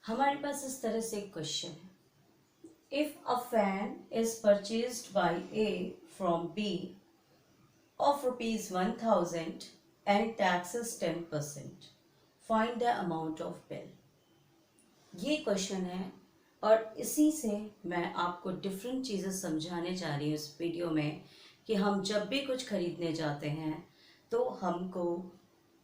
हमारे पास इस तरह से एक क्वेश्चन है। If a fan is purchased by A from B of ₹1000 and tax is 10%, find the amount of bill. ये क्वेश्चन है और इसी से मैं आपको डिफरेंट चीज़ें समझाने जा रही हूँ इस वीडियो में कि हम जब भी कुछ खरीदने जाते हैं तो हमको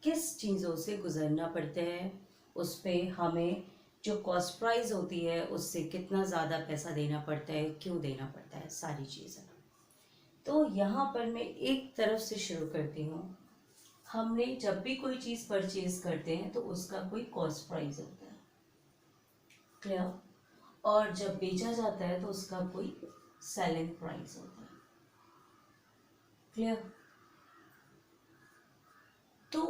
किस चीज़ों से गुजरना पड़ता है, उस पर हमें जो कॉस्ट प्राइस होती है उससे कितना ज़्यादा पैसा देना पड़ता है, क्यों देना पड़ता है, सारी चीज़ें। तो यहाँ पर मैं एक तरफ से शुरू करती हूँ। हमने जब भी कोई चीज़ परचेज करते हैं तो उसका कोई कॉस्ट प्राइस होता है, क्लियर। और जब बेचा जाता है तो उसका कोई सेलिंग प्राइस होता है, क्लियर। तो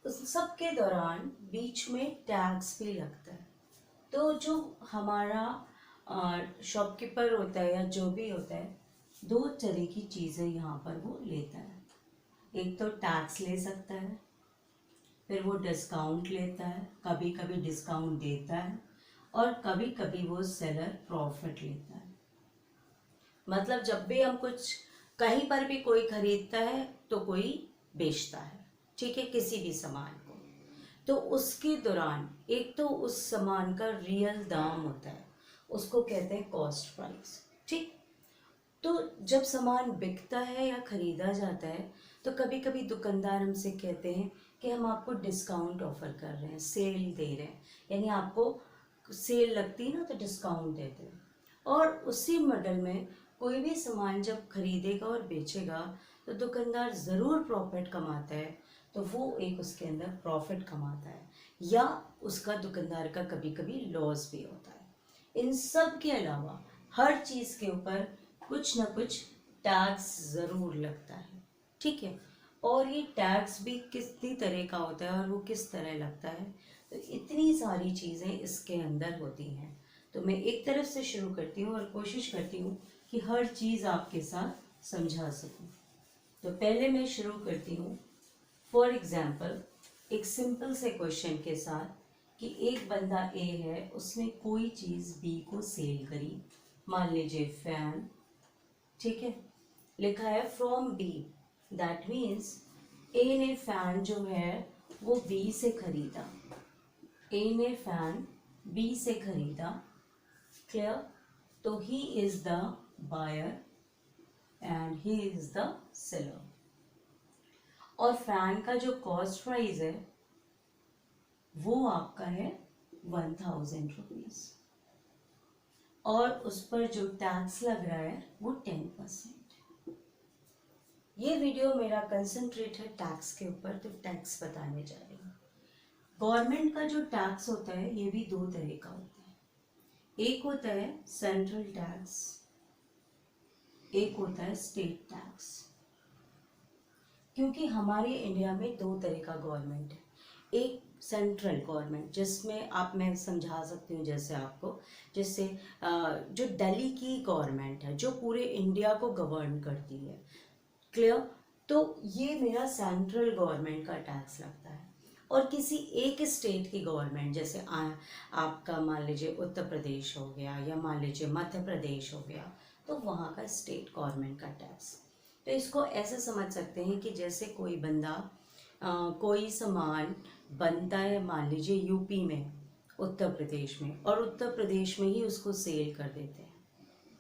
उस सब के दौरान बीच में टैक्स भी लगता है। तो जो हमारा शॉपकीपर होता है या जो भी होता है, दो तरह की चीज़ें यहाँ पर वो लेता है। एक तो टैक्स ले सकता है, फिर वो डिस्काउंट लेता है, कभी कभी डिस्काउंट देता है, और कभी कभी वो सेलर प्रॉफिट लेता है। मतलब जब भी हम कुछ कहीं पर भी कोई खरीदता है तो कोई बेचता है, ठीक है, किसी भी सामान को। तो उसके दौरान एक तो उस सामान का रियल दाम होता है, उसको कहते हैं कॉस्ट प्राइस, ठीक। तो जब सामान बिकता है या खरीदा जाता है तो कभी कभी दुकानदार हमसे कहते हैं कि हम आपको डिस्काउंट ऑफर कर रहे हैं, सेल दे रहे हैं, यानी आपको सेल लगती है ना तो डिस्काउंट देते हैं। और उसी मॉडल में कोई भी सामान जब खरीदेगा और बेचेगा तो दुकानदार ज़रूर प्रॉफिट कमाता है, तो वो एक उसके अंदर प्रॉफिट कमाता है, या उसका दुकानदार का कभी कभी लॉस भी होता है। इन सब के अलावा हर चीज़ के ऊपर कुछ ना कुछ टैक्स ज़रूर लगता है, ठीक है। और ये टैक्स भी कितनी तरह का होता है और वो किस तरह लगता है, तो इतनी सारी चीज़ें इसके अंदर होती हैं। तो मैं एक तरफ से शुरू करती हूँ और कोशिश करती हूँ कि हर चीज़ आपके साथ समझा सकूँ। तो पहले मैं शुरू करती हूँ फॉर एग्जाम्पल एक सिंपल से क्वेश्चन के साथ कि एक बंदा ए है, उसने कोई चीज़ बी को सेल करी, मान लीजिए फैन, ठीक है। लिखा है फ्रॉम बी, दैट मीन्स ए ने फैन जो है वो बी से खरीदा, ए ने फैन बी से खरीदा, क्लियर। तो he is the buyer and he is the seller. और फैन का जो कॉस्ट प्राइस है वो आपका है 1000 रुपीज, और उस पर जो टैक्स लग रहा है वो 10%। ये वीडियो मेरा कंसंट्रेट है टैक्स के ऊपर, तो टैक्स बताने जा रही हूँ। गवर्नमेंट का जो टैक्स होता है ये भी दो तरह का होता है। एक होता है सेंट्रल टैक्स, एक होता है स्टेट टैक्स। क्योंकि हमारे इंडिया में दो तरह का गवर्नमेंट है। एक सेंट्रल गवर्नमेंट जिसमें आप, मैं समझा सकती हूँ जैसे आपको, जैसे जो दिल्ली की गवर्नमेंट है जो पूरे इंडिया को गवर्न करती है, क्लियर। तो ये मेरा सेंट्रल गवर्नमेंट का टैक्स लगता है। और किसी एक स्टेट की गवर्नमेंट, जैसे आपका मान लीजिए उत्तर प्रदेश हो गया या मान लीजिए मध्य प्रदेश हो गया, तो वहाँ का स्टेट गवर्नमेंट का टैक्स। तो इसको ऐसे समझ सकते हैं कि जैसे कोई बंदा कोई सामान बनता है मान लीजिए यूपी में, उत्तर प्रदेश में, और उत्तर प्रदेश में ही उसको सेल कर देते हैं,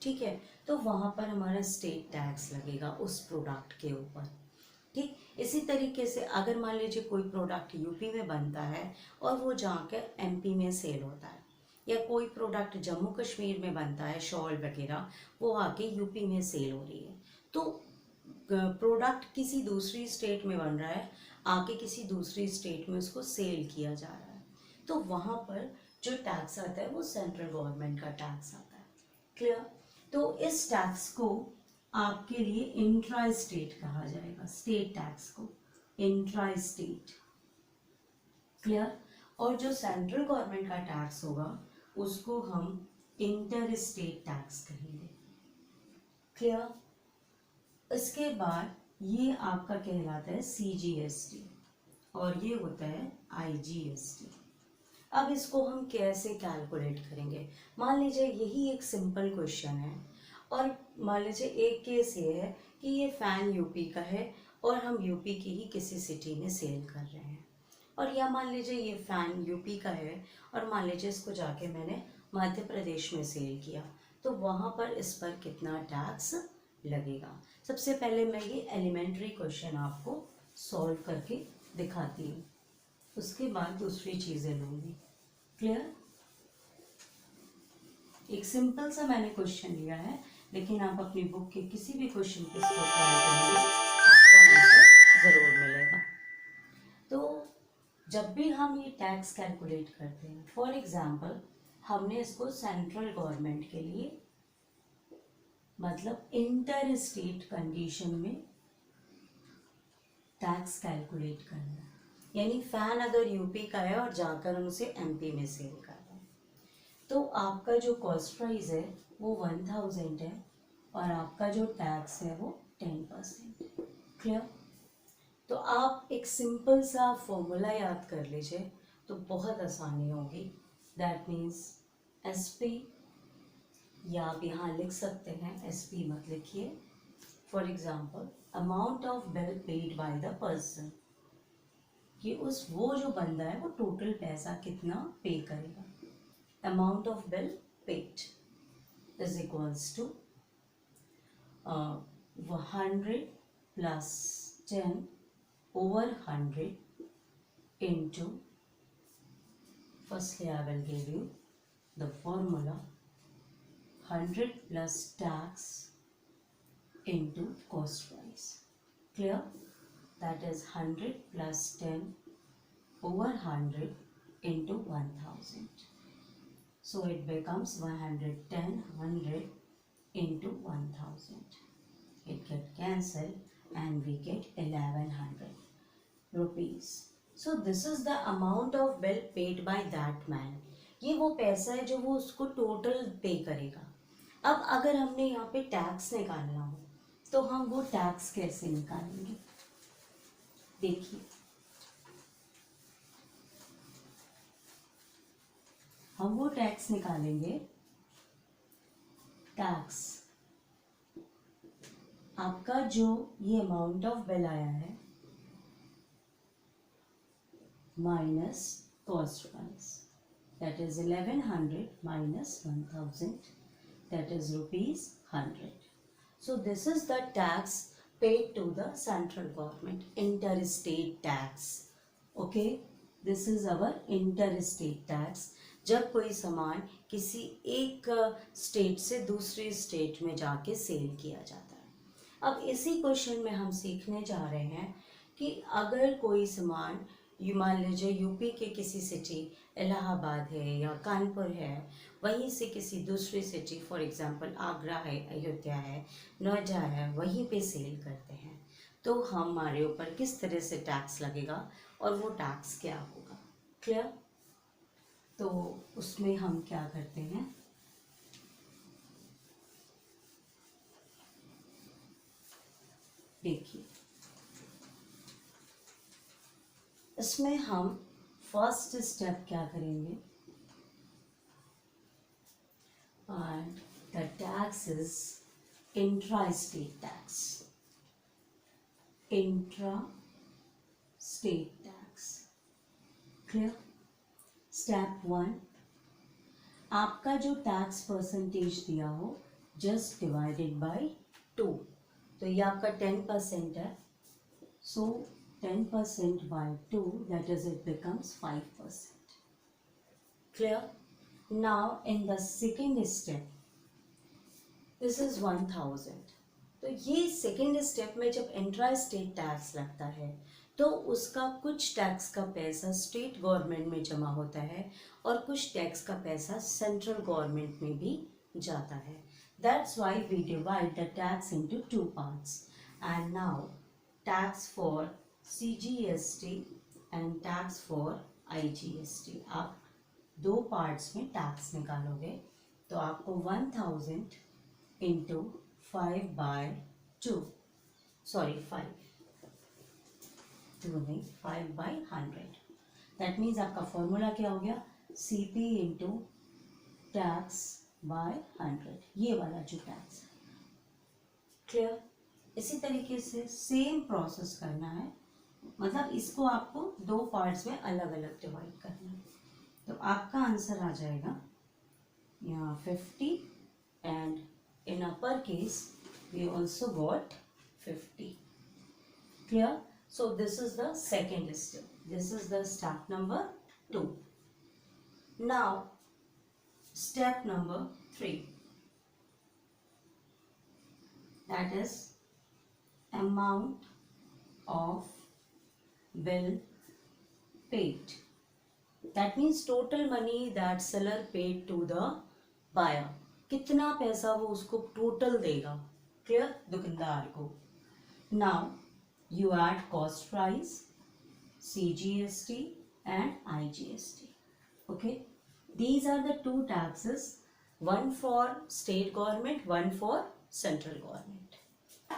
ठीक है। तो वहाँ पर हमारा स्टेट टैक्स लगेगा उस प्रोडक्ट के ऊपर, ठीक। इसी तरीके से अगर मान लीजिए कोई प्रोडक्ट यूपी में बनता है और वो जाकर एमपी में सेल होता है, या कोई प्रोडक्ट जम्मू कश्मीर में बनता है, शॉल वगैरह, वो आके यूपी में सेल हो रही है, तो प्रोडक्ट किसी दूसरी स्टेट में बन रहा है, आके किसी दूसरी स्टेट में उसको सेल किया जा रहा है, तो वहाँ पर जो टैक्स आता है वो सेंट्रल गवर्नमेंट का टैक्स आता है, क्लियर। तो इस टैक्स को आपके लिए इंट्रा स्टेट कहा जाएगा, स्टेट टैक्स को इंट्रा स्टेट, क्लियर। और जो सेंट्रल गवर्नमेंट का टैक्स होगा उसको हम इंटर स्टेट टैक्स कहेंगे, क्लियर। इसके बाद ये आपका कहलाता है CGST और ये होता है IGST। अब इसको हम कैसे कैलकुलेट करेंगे? मान लीजिए यही एक सिंपल क्वेश्चन है, और मान लीजिए एक केस ये है कि ये फ़ैन यूपी का है और हम यूपी की ही किसी सिटी में सेल कर रहे हैं, और या मान लीजिए ये फ़ैन यूपी का है और मान लीजिए इसको जाके मैंने मध्य प्रदेश में सेल किया, तो वहाँ पर इस पर कितना टैक्स लगेगा? सबसे पहले मैं ये एलिमेंट्री क्वेश्चन आपको सॉल्व करके दिखाती हूँ, उसके बाद दूसरी चीज़ें लूँगी। क्लियर? एक सिंपल सा मैंने क्वेश्चन लिया है, लेकिन आप अपनी बुक के किसी भी क्वेश्चन पे इसको ट्राई करेंगे, आपको आंसर ज़रूर मिलेगा। तो जब भी हम ये टैक्स कैलकुलेट करते हैं, फॉर एग्जांपल हमने इसको सेंट्रल गवर्नमेंट के लिए, मतलब इंटर स्टेट कंडीशन में टैक्स कैलकुलेट करना है, यानी फैन अगर यूपी का है और जाकर हम उसे एमपी में सेल कर रहे हैं, तो आपका जो कॉस्ट प्राइस है वो 1000 है और आपका जो टैक्स है वो 10%। क्लियर? तो आप एक सिंपल सा फॉर्मूला याद कर लीजिए तो बहुत आसानी होगी। दैट मीन्स एसपी, या आप यहाँ लिख सकते हैं एसपी मत लिखिए। For example amount of bill paid by the person, कि उस वो जो बंदा है वो टोटल पैसा कितना पे करेगा। Amount of bill paid is equals to 100 plus 10 over 100 into, firstly I will give you the formula, 100 plus tax into cost price. Clear? That is 100 plus 10 over 100 into 1000. So it becomes 110, 100 into 1000. It get cancelled and we get 1100 rupees. So this is the amount of bill paid by that man. ये वो पैसा है जो वो उसको total पे करेगा। अब अगर हमने यहाँ पे टैक्स निकालना हो तो हम वो टैक्स कैसे निकालेंगे? देखिए, हम वो टैक्स निकालेंगे, टैक्स आपका जो ये अमाउंट ऑफ बिल आया है minus cost price, that is 1100 minus 1000, that is rupees 100. So this is the tax paid to the central government, interstate tax. Okay, this is our interstate tax. जब कोई सामान किसी एक स्टेट से दूसरे state में जाके सेल किया जाता है। अब इसी क्वेश्चन में हम सीखने जा रहे हैं कि अगर कोई सामान, यू मान लीजिए यूपी के किसी सिटी, इलाहाबाद है या कानपुर है, वहीं से किसी दूसरी सिटी, फॉर एग्जांपल आगरा है, अयोध्या है, नोएडा है, वहीं पे सेल करते हैं, तो हमारे ऊपर किस तरह से टैक्स लगेगा और वो टैक्स क्या होगा। क्लियर? तो उसमें हम क्या करते हैं, देखिए इसमें हम फर्स्ट स्टेप क्या करेंगे, and the tax is intra-state tax. Intra-state tax. Clear? Step 1, आपका जो टैक्स परसेंटेज दिया हो जस्ट डिवाइडेड बाय 2, तो ये आपका 10% है, सो 10% by 2, that is it becomes 5%. Clear? Now in the second step, this is 1000. तो ये सेकेंड स्टेप में जब इंट्रा स्टेट टैक्स लगता है तो उसका कुछ टैक्स का पैसा स्टेट गवर्नमेंट में जमा होता है और कुछ टैक्स का पैसा सेंट्रल गवर्नमेंट में भी जाता है। That's why we divide the tax into 2 parts. And now tax for CGST and tax for IGST, आप 2 पार्ट्स में टैक्स निकालोगे तो आपको 1000 इंटू 5/2, सॉरी 5 नहीं 5/100, दैट मीन्स आपका फॉर्मूला क्या हो गया, CP इंटू टैक्स बाय 100, ये वाला जो टैक्स है। क्लियर? इसी तरीके से सेम प्रोसेस करना है, मतलब इसको आपको दो पार्ट्स में अलग अलग डिवाइड करना है। तो आपका आंसर आ जाएगा यहाँ 50 and in upper case we also got 50. Clear? So this is the second step. This is the step number 2. Now step number 3, that is amount of bill paid. That means total money that seller paid to the buyer. कितना पैसा वो उसको total देगा, clear, दुकानदार को। Now you add cost price, CGST and IGST. Okay, these are the two taxes, one for state government, one for central government.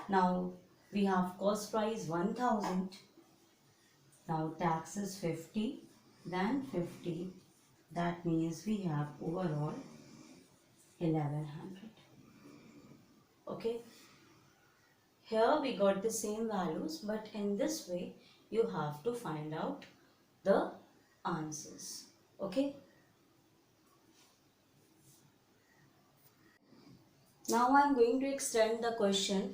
Now we have cost price 1000, now tax is 50, then 50, that means we have overall 1100. Okay, here we got the same values, but in this way you have to find out the answers. Okay, now I am going to extend the question.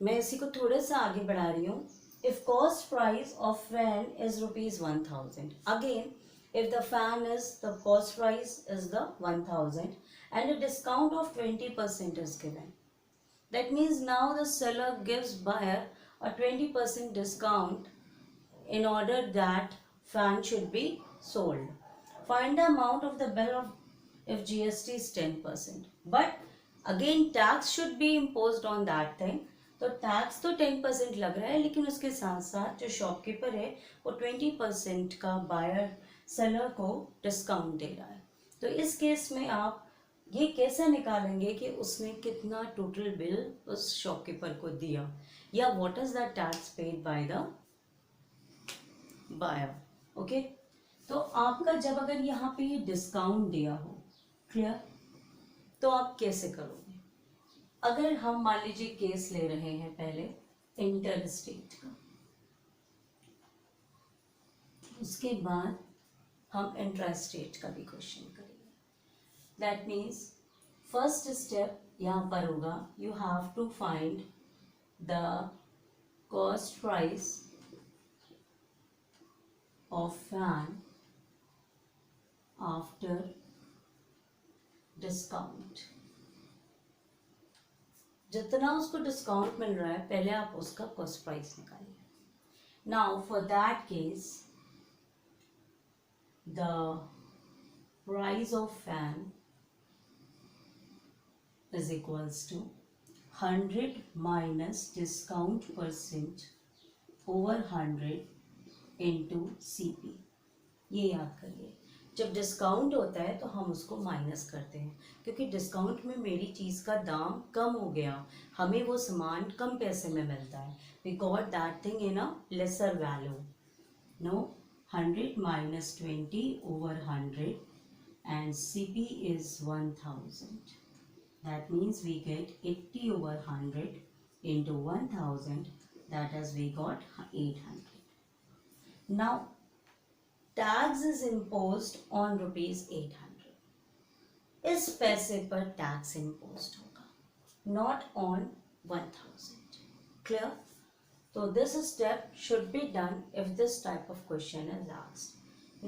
मैं इसी को थोड़े सा आगे बढ़ा रही हूँ. If cost price of fan is rupees 1000, again if the fan is, the cost price is the 1000 and a discount of 20% is given. That means now the seller gives buyer a 20% discount in order that fan should be sold. Find the amount of the bill of if GST is 10%. But again tax should be imposed on that thing. तो tax तो 10% लग रहा है, लेकिन उसके साथ साथ जो शॉपकीपर है वो 20% का बायर सेलर को डिस्काउंट दे रहा है। तो इस केस में आप ये कैसे निकालेंगे कि उसने कितना टोटल बिल उस शॉपकीपर को दिया, या what is the tax paid by the buyer. Okay, तो आपका जब अगर यहाँ पे ये डिस्काउंट दिया हो, क्लियर, तो आप कैसे करोगे? अगर हम मान लीजिए केस ले रहे हैं पहले इंटर स्टेट का, उसके बाद हम इंट्रा स्टेट का भी क्वेश्चन करेंगे। दैट मीन्स फर्स्ट स्टेप यहाँ पर होगा, you have to find the cost price of fan after discount. जितना उसको डिस्काउंट मिल रहा है पहले आप उसका कॉस्ट प्राइस निकालिए। Now for that case the price of fan is equals to 100 minus discount percent over 100 into CP। ये याद करिए, जब डिस्काउंट होता है तो हम उसको माइनस करते हैं, क्योंकि डिस्काउंट में मेरी चीज़ का दाम कम हो गया, हमें वो सामान कम पैसे में मिलता है, we got that thing in a lesser value. No, 100 minus 20 over 100 and CP is 1000. That means we get 80 over 100 into 1000, that is we got 800. Now tax is imposed on rupees 800. इस पैसे पर टैक्स imposed होगा, not on 1000. Clear? So this step should be done if this type of question is asked.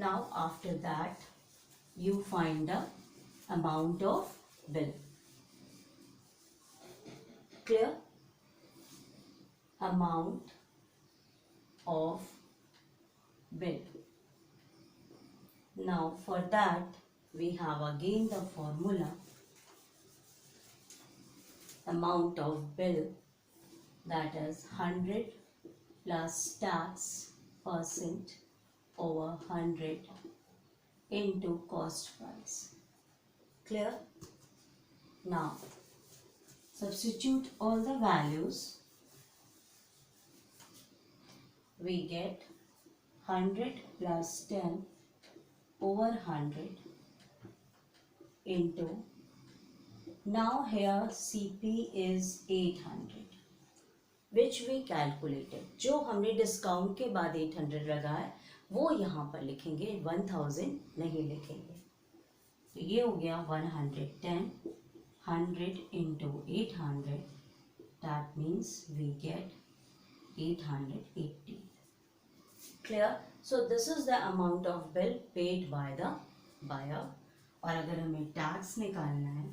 Now after that you find the amount of bill. Clear? Amount of bill. Now for that we have again the formula, amount of bill, that is 100 plus tax percent over 100 into cost price. Clear? Now substitute all the values, we get 100 plus 10 over 100 into, now here CP is 800 which we calculated. जो हमने discount के बाद 800 लगाया वो यहाँ पर लिखेंगे, 1000 नहीं लिखेंगे. तो ये हो गया 110, 100 into 800, that means we get 880. Clear? So this is the amount of bill paid by the buyer. और अगर हमें टैक्स निकालना है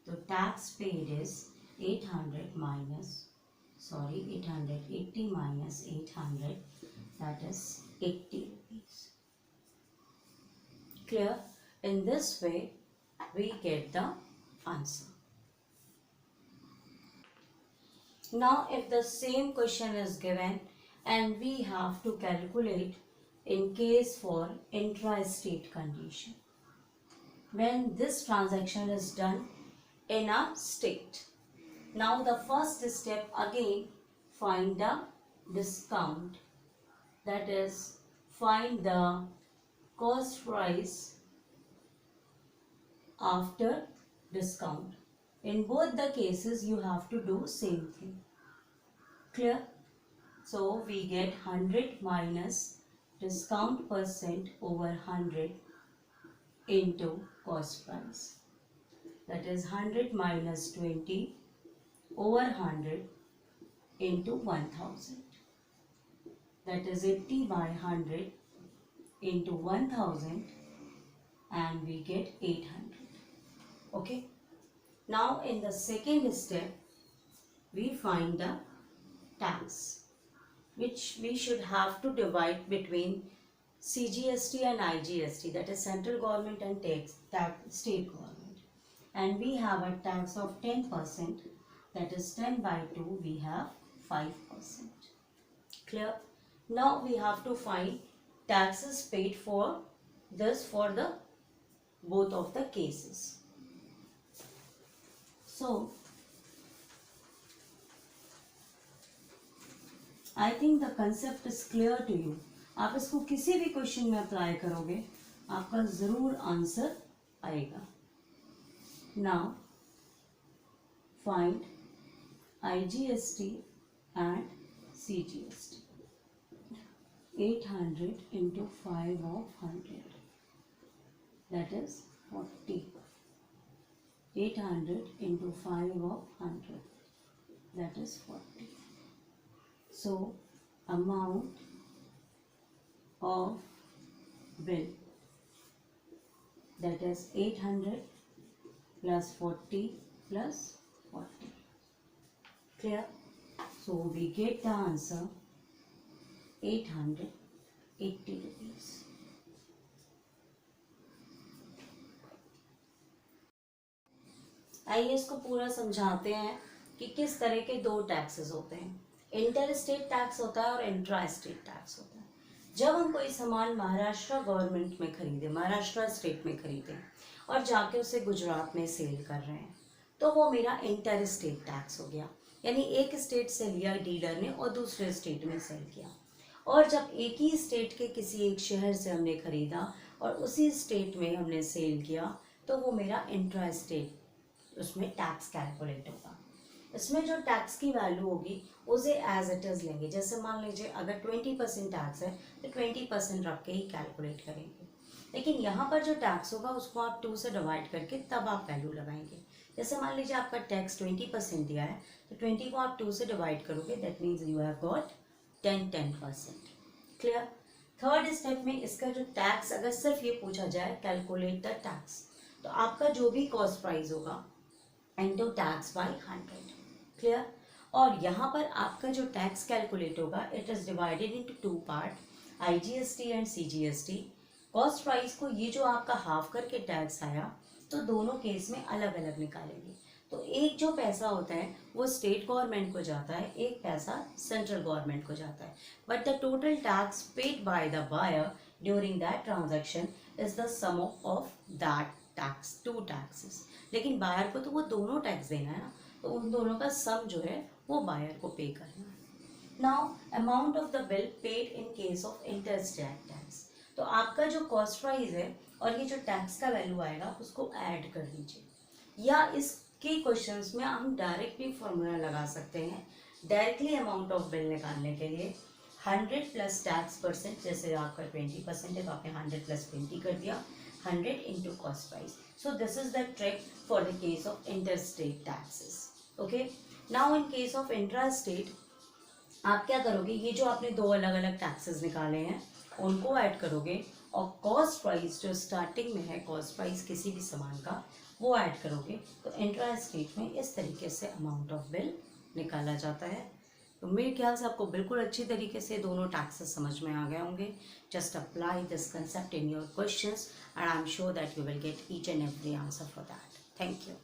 तो tax paid is 880 minus 800, that is 80 rupees. Clear? In this way we get the answer. Now if the same question is given and we have to calculate in case for intra-state condition, when this transaction is done in a state. Now the first step again, find the discount, that is find the cost price after discount. In both the cases you have to do same thing. Clear? So we get 100 minus discount percent over 100 into cost price, that is 100 minus 20 over 100 into 1000, that is 80 by 100 into 1000 and we get 800. Okay. Now in the second step we find the tax, which we should have to divide between CGST and IGST, that is central government and state government, and we have a tax of 10%, that is 10 by 2, we have 5%. Clear? Now we have to find taxes paid for this for the both of the cases. So I think the concept is clear to you. आप इसको किसी भी question में apply करोगे आपका जरूर answer आएगा. Now find IGST and CGST. 800 into 5 of 100, that is 40. 800 into 5 of 100, that is 40. So amount of bill, that is 800 plus 40 plus 40. Clear? So we get the answer 880 rupees. आइए इसको पूरा समझाते हैं कि किस तरह के दो टैक्सेस होते हैं. इंटर स्टेट टैक्स होता है और इंट्रा स्टेट टैक्स होता है. जब हम कोई सामान महाराष्ट्र गवर्नमेंट में खरीदे, महाराष्ट्र स्टेट में खरीदे और जाके उसे गुजरात में सेल कर रहे हैं तो वो मेरा इंटर स्टेट टैक्स हो गया. यानी एक स्टेट से लिया डीलर ने और दूसरे स्टेट में सेल किया. और जब एक ही स्टेट के किसी एक शहर से हमने खरीदा और उसी स्टेट में हमने सेल किया तो वो मेरा इंट्रा स्टेट उसमें टैक्स कैलकुलेट होगा. इसमें जो टैक्स की वैल्यू होगी उसे एज इट इज़ लेंगे. जैसे मान लीजिए अगर 20% टैक्स है तो 20% रख के ही कैलकुलेट करेंगे. लेकिन यहाँ पर जो टैक्स होगा उसको आप 2 से डिवाइड करके तब आप वैल्यू लगाएंगे. जैसे मान लीजिए आपका टैक्स 20% दिया है तो 20 को आप 2 से डिवाइड करोगे, that means you have got 10%. Clear? Third step में इसका जो टैक्स, अगर सिर्फ ये पूछा जाए कैलकुलेट द टैक्स, तो आपका जो भी कॉस्ट प्राइस होगा इनटू टैक्स बाय 100. क्लियर? और यहाँ पर आपका जो टैक्स कैलकुलेट होगा it is divided into 2 part, IGST and CGST. Cost price को ये जो आपका हाफ करके टैक्स आया तो दोनों केस में अलग अलग निकालेंगे. तो एक जो पैसा होता है वो स्टेट गवर्नमेंट को जाता है, एक पैसा सेंट्रल गवर्नमेंट को जाता है. But the total tax paid by the buyer during that transaction is the sum of that tax, 2 taxes. लेकिन बायर को तो वो दोनों टैक्स देना है ना, तो उन दोनों का सम जो है वो बायर को पे करना है. Now amount of the bill paid in case of inter state tax. तो आपका जो कॉस्ट प्राइस है और ये जो टैक्स का वैल्यू आएगा उसको ऐड कर दीजिए, या इसके क्वेश्चंस में हम डायरेक्टली फॉर्मूला लगा सकते हैं डायरेक्टली अमाउंट ऑफ बिल निकालने के लिए। 100 प्लस टैक्स परसेंट, जैसे आपका 20% है तो आपने 100 प्लस 20 कर दिया, 100 into cost price. So this is the trick for the case of inter state taxes. Okay, now in case of intra state आप क्या करोगे, ये जो आपने दो अलग अलग टैक्सेस निकाले हैं उनको ऐड करोगे, और कॉस्ट प्राइस जो स्टार्टिंग में है, कॉस्ट प्राइस किसी भी सामान का, वो ऐड करोगे। तो इंट्रा स्टेट में इस तरीके से अमाउंट ऑफ बिल निकाला जाता है। तो मेरे ख्याल से आपको बिल्कुल अच्छी तरीके से दोनों टैक्सेस समझ में आ गए होंगे। Just apply this concept in your questions and I am sure that you will get each and every answer for that. Thank you.